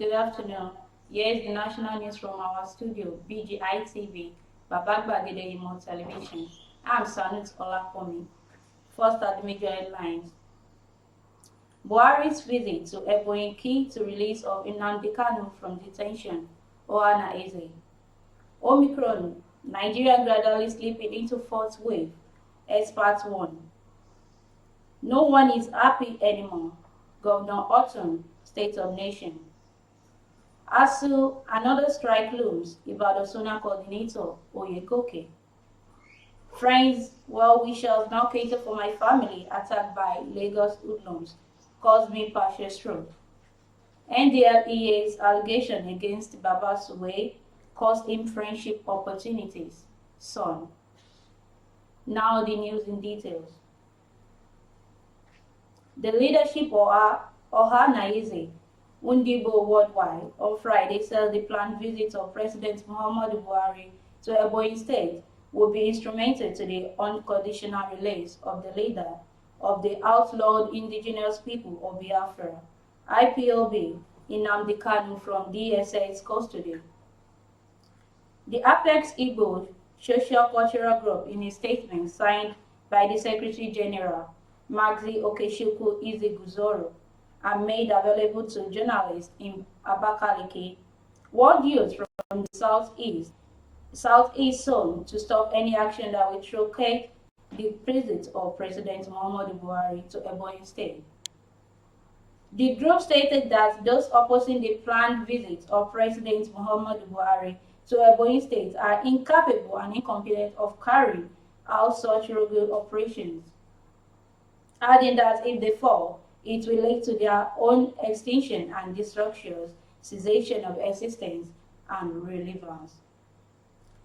Good afternoon. Here is the national news from our studio, BGI TV, Babagba Imo Television. I'm Sanut Olakomi. First are the major headlines. Buhari's visit to Ebonyi key to release of Nnamdi Kanu from detention, Ohana Eze. Omicron, Nigeria gradually slipping into fourth wave, experts warn. No one is happy anymore, Governor Ortom, State of Nation. ASU, another strike looms, Ibadan coordinator, Oyekoke. Friends, well-wishers now cater for my family attacked by Lagos hoodlums, caused me partial stroke. NDLEA's allegation against Baba Suwe cost him friendship opportunities, son. Now the news in details. The leadership of Ohana Eze, Undibo Worldwide, on Friday said the planned visit of President Muhammadu Buhari to Ebonyi State will be instrumental to the unconditional release of the leader of the outlawed indigenous people of Biafra, IPOB, Nnamdi Kanu from DSS custody. The Apex Igbo Social Cultural Group, in a statement signed by the Secretary General, Maxi Okechukwu Izeguzoro, and made available to journalists in Abakaliki, warned youth from the southeast zone to stop any action that will truncate the visit of President Muhammadu Buhari to Ebonyi State. The group stated that those opposing the planned visit of President Muhammadu Buhari to Ebonyi State are incapable and incompetent of carrying out such rugged operations, adding that if they fall, it will lead to their own extinction and destruction, cessation of existence, and relevance.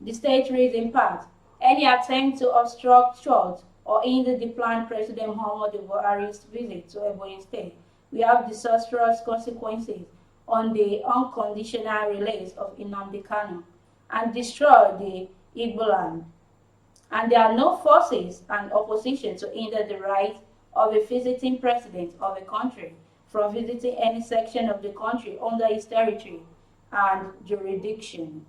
The state reads in part, any attempt to obstruct, short, or hinder the planned President Muhammadu Buhari's visit to Ebonyi State will have disastrous consequences on the unconditional release of Nnamdi Kanu and destroy the Igbo land. And there are no forces and opposition to hinder the right of a visiting president of a country from visiting any section of the country under his territory and jurisdiction.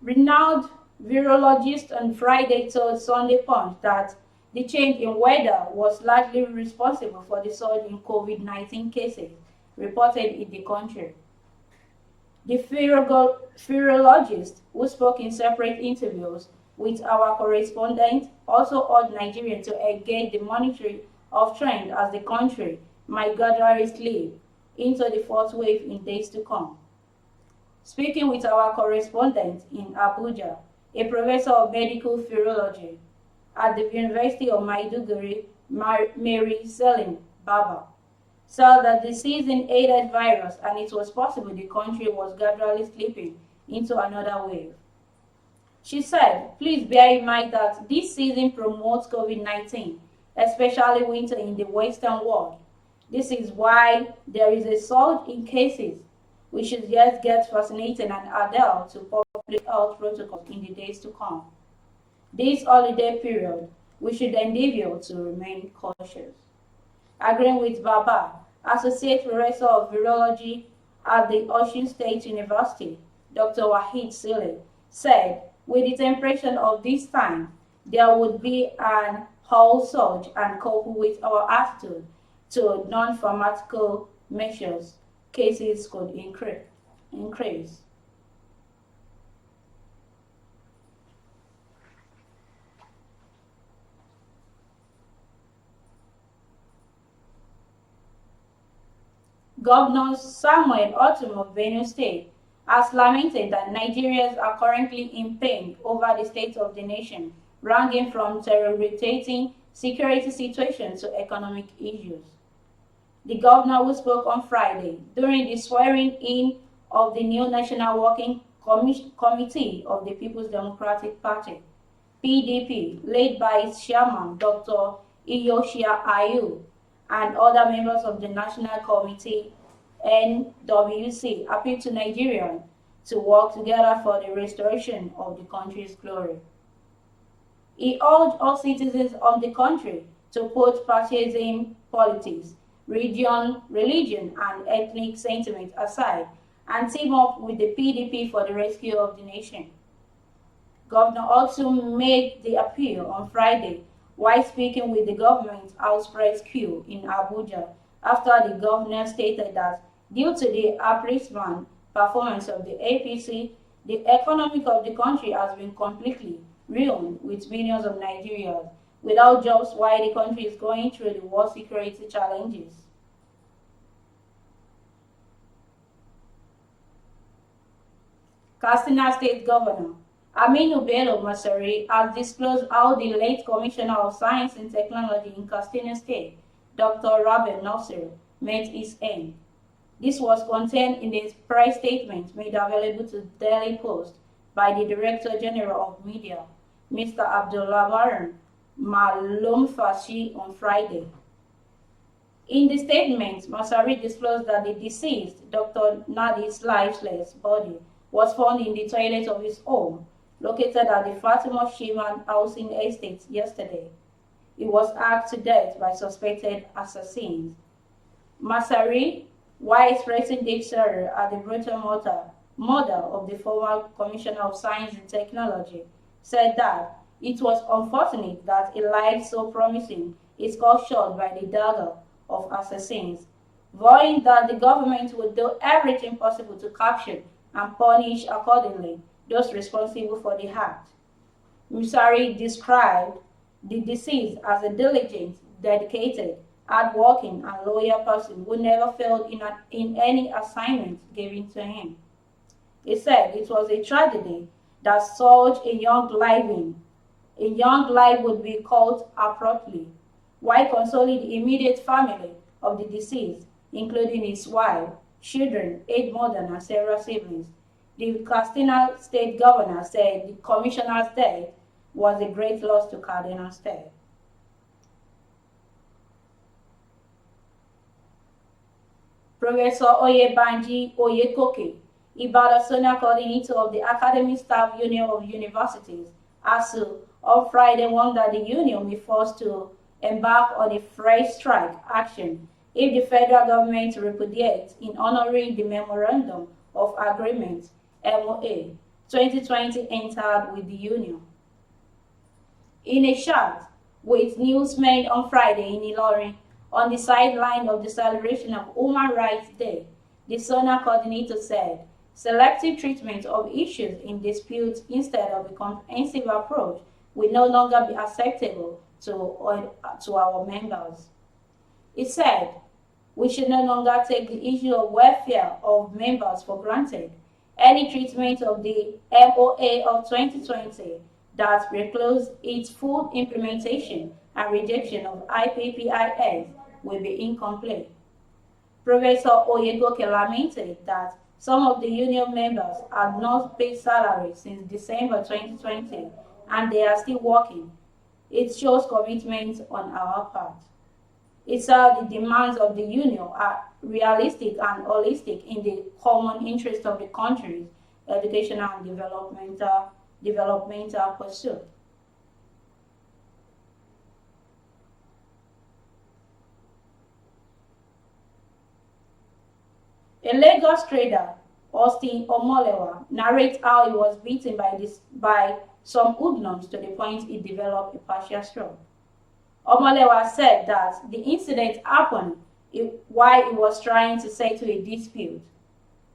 Renowned virologist on Friday told Sunday Punch that the change in weather was largely responsible for the surge in COVID-19 cases reported in the country. The virologist, who spoke in separate interviews with our correspondent, also urged Nigerians to engage the monitoring of trend as the country might gradually slip into the fourth wave in days to come. Speaking with our correspondent in Abuja, a professor of medical virology at the University of Maiduguri, Mary Selim Baba, said that the season-aided virus and it was possible the country was gradually slipping into another wave. She said, please bear in mind that this season promotes COVID-19, especially winter in the Western world. This is why there is a surge in cases. We should just get vaccinated and adhere to public health protocols in the days to come. This holiday period, we should endeavor to remain cautious. Agreeing with Baba, Associate Professor of Virology at the Osun State University, Dr. Wahid Sile, said, with the temperature of this time, there would be an whole surge and coupled with our attitude to non-pharmaceutical measures, cases could increase. Governor Samuel Ortom of Benue State has lamented that Nigerians are currently in pain over the state of the nation, ranging from deteriorating security situation to economic issues. The governor, who spoke on Friday during the swearing-in of the new National Working Committee of the People's Democratic Party, PDP, led by its chairman, Dr. Iyoshia Ayu, and other members of the National Committee, NWC, appealed to Nigerians to work together for the restoration of the country's glory. He urged all citizens of the country to put partisan politics, religion, and ethnic sentiment aside and team up with the PDP for the rescue of the nation. Governor Ortom made the appeal on Friday while speaking with the government House press queue in Abuja after the governor stated that due to the abysmal performance of the APC, the economy of the country has been completely ruined with millions of Nigerians without jobs while the country is going through the worst security challenges. Katsina State Governor Aminu Bello Masari has disclosed how the late Commissioner of Science and Technology in Katsina State, Dr. Raben Nasir, met his end. This was contained in a press statement made available to Daily Post by the Director General of Media, Mr. Abdullabaran Malumfashi, on Friday. In the statement, Masari disclosed that the deceased, Dr. Nadi's lifeless body, was found in the toilet of his home, located at the Fatima Shiman housing estate yesterday. He was hacked to death by suspected assassins. Masari, while expressing deep sorrow at the brutal murder of the former Commissioner of Science and Technology, said that it was unfortunate that a life so promising is cut short by the dagger of assassins, vowing that the government would do everything possible to capture and punish accordingly those responsible for the act. Musari described the deceased as a diligent, dedicated, hardworking, and loyal person who never failed in any assignment given to him. He said it was a tragedy that such a young life would be cut abruptly, while consoling the immediate family of the deceased, including his wife, children, 8 mother, and several siblings. The Katsina State Governor said the Commissioner's death was a great loss to Kaduna State. Professor Oyebanji Oyekoke, Ibadan Senior Coordinator of the Academic Staff Union of Universities, ASU, on Friday warned that the union will be forced to embark on a fresh strike action if the federal government repudiates in honoring the Memorandum of Agreement MOA 2020 entered with the union. In a chat with newsmen on Friday in Ilorin, on the sideline of the celebration of Human Rights Day, the SONA coordinator said, selective treatment of issues in disputes instead of a comprehensive approach will no longer be acceptable to our members. He said, we should no longer take the issue of welfare of members for granted. Any treatment of the MOA of 2020 that precludes its full implementation and rejection of IPPIS will be incomplete. Professor Oyegoke lamented that some of the union members had not paid salary since December 2020 and they are still working. It shows commitment on our part. It said the demands of the union are realistic and holistic in the common interest of the country's educational and developmental pursuit. A Lagos trader, Austin Omolewa, narrates how he was beaten by some hoodlums to the point he developed a partial stroke. Omolewa said that the incident happened while he was trying to settle a dispute.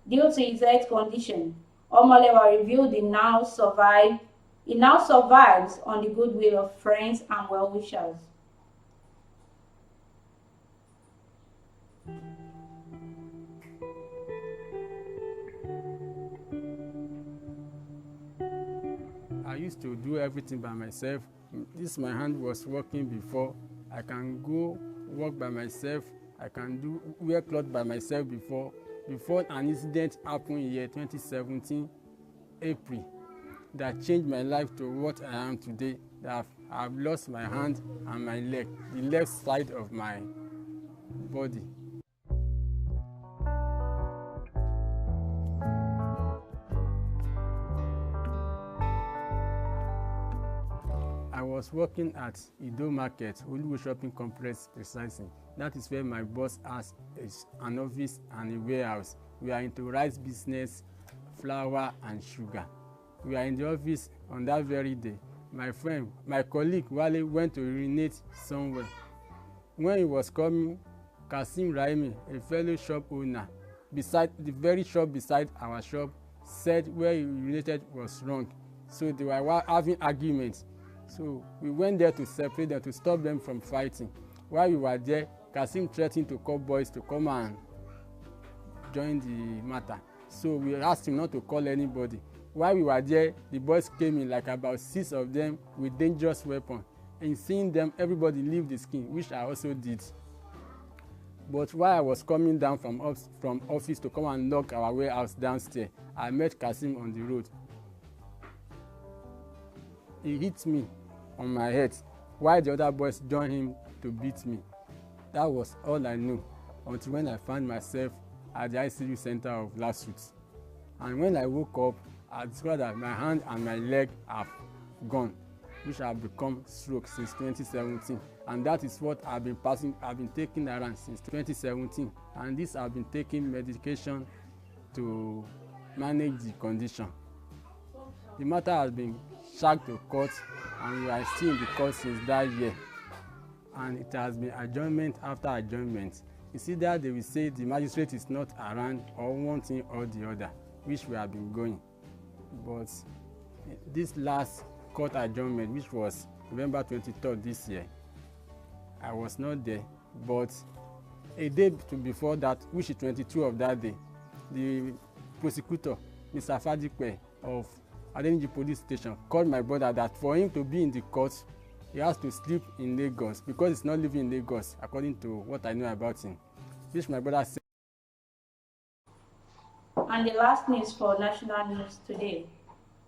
Due to his health condition, Omolewa revealed he now survives on the goodwill of friends and well-wishers. I used to do everything by myself. This my hand was working before. I can go work by myself. I can wear clothes by myself before an incident happened in year 2017, April, that changed my life to what I am today. That I've lost my hand and my leg, the left side of my body. was working at Ido Market, Oluwo Shopping Complex precisely. That is where my boss has an office and a warehouse. We are into rice business, flour and sugar. We are in the office on that very day. My colleague Wale went to urinate somewhere. When he was coming, Kasim Raimi, a fellow shop owner, beside the very shop beside our shop, said where he urinated was wrong. So they were having arguments. So we went there to separate them, to stop them from fighting. While we were there, Kasim threatened to call boys to come and join the matter. So we asked him not to call anybody. While we were there, the boys came in, like about 6 of them with dangerous weapons. And seeing them, everybody leave the scheme, which I also did. But while I was coming down from office to come and knock our warehouse downstairs, I met Kasim on the road. He hit me on my head, while the other boys joined him to beat me. That was all I knew until when I found myself at the ICU center of Lasuth. And when I woke up, I discovered that my hand and my leg have gone, which have become stroke since 2017. And that is what I've been taking around since 2017. And this I've been taking medication to manage the condition. The matter has been charged to court, and we are still in the court since that year. And it has been adjournment after adjournment. It's either they will say the magistrate is not around, or one thing or the other, which we have been going. But this last court adjournment, which was November 23rd this year, I was not there. But a day before that, which is 22 of that day, the prosecutor, Mr. Fadipe of Adeniji Police Station, called my brother that for him to be in the court, he has to sleep in Lagos because he's not living in Lagos, according to what I know about him. Which my brother said. And the last news for national news today.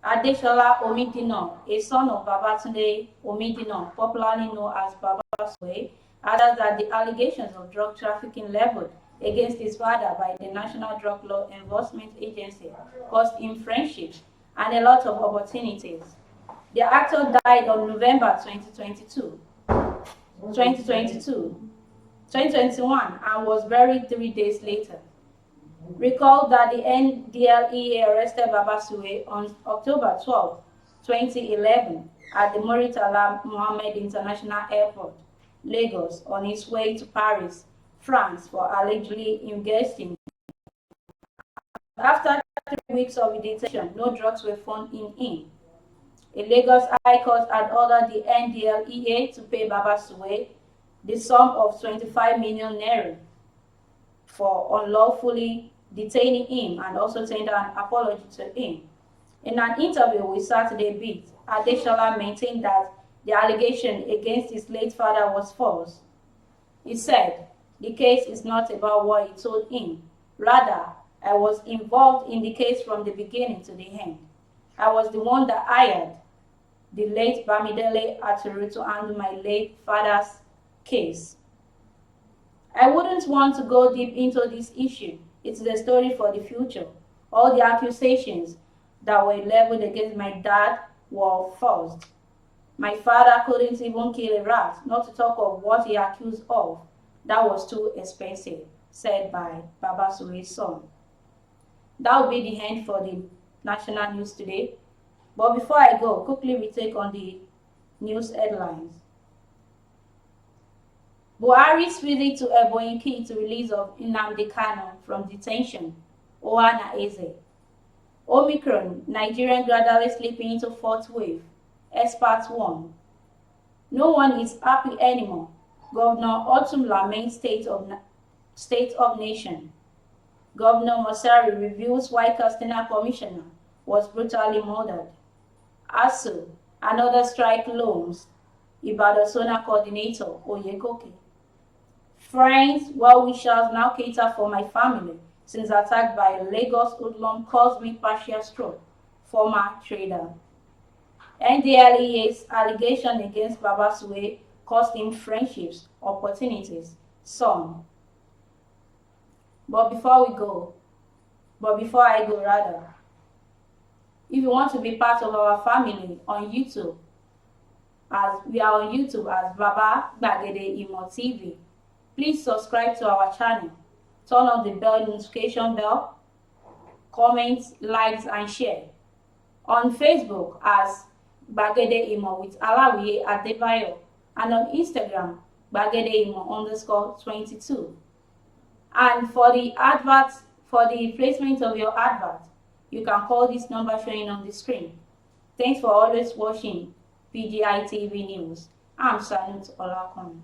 Adeshola Omidino, a son of Babatunde Omidino, popularly known as Baba Sue, added that the allegations of drug trafficking leveled against his father by the National Drug Law Enforcement Agency cost him friendships and a lot of opportunities. The actor died on November 2021 and was buried 3 days later. Recall that the NDLEA arrested Baba Sue on October 12, 2011 at the Muritala Mohammed International Airport, Lagos, on his way to Paris, France, for allegedly ingesting. After 3 weeks of detention, no drugs were found in him. A Lagos High Court had ordered the NDLEA to pay Baba Sue the sum of 25 million naira for unlawfully detaining him and also tender an apology to him. In an interview with Saturday Beat, Adeshola maintained that the allegation against his late father was false. He said, "The case is not about what he told him. Rather, I was involved in the case from the beginning to the end. I was the one that hired the late Bamidele Aturu to handle my late father's case. I wouldn't want to go deep into this issue. It's a story for the future. All the accusations that were leveled against my dad were false. My father couldn't even kill a rat, not to talk of what he accused of. That was too expensive," said by Baba Sue's son. That will be the end for the national news today. But before I go, quickly we take on the news headlines. Buhari's visit to Ebonyi to release of Nnamdi Kanu from detention. Oana Eze. Omicron, Nigerian gradually slipping into fourth wave. Experts warn. No one is happy anymore. Governor Ortom laments state of nation. Governor Masari reveals why Castina commissioner was brutally murdered. ASU, another strike loans. Ibadan coordinator Oyegoke. Friends, well-wishers now cater for my family since attacked by Lagos hoodlum caused me partial stroke. Former trader. NDLEA's allegation against Baba Sue cost him friendships, opportunities, some. But before I go, if you want to be part of our family on YouTube, as we are on YouTube as Baba Gbagede Imo TV. Please subscribe to our channel, turn on the bell notification bell, comment, likes and share. On Facebook as Gbagede Imo with Alawiye Adebayo, and on Instagram Gbagede Imo _22. And for the placement of your advert, you can call this number showing on the screen. Thanks for always watching PGI TV News. I'm Sanut Olakon.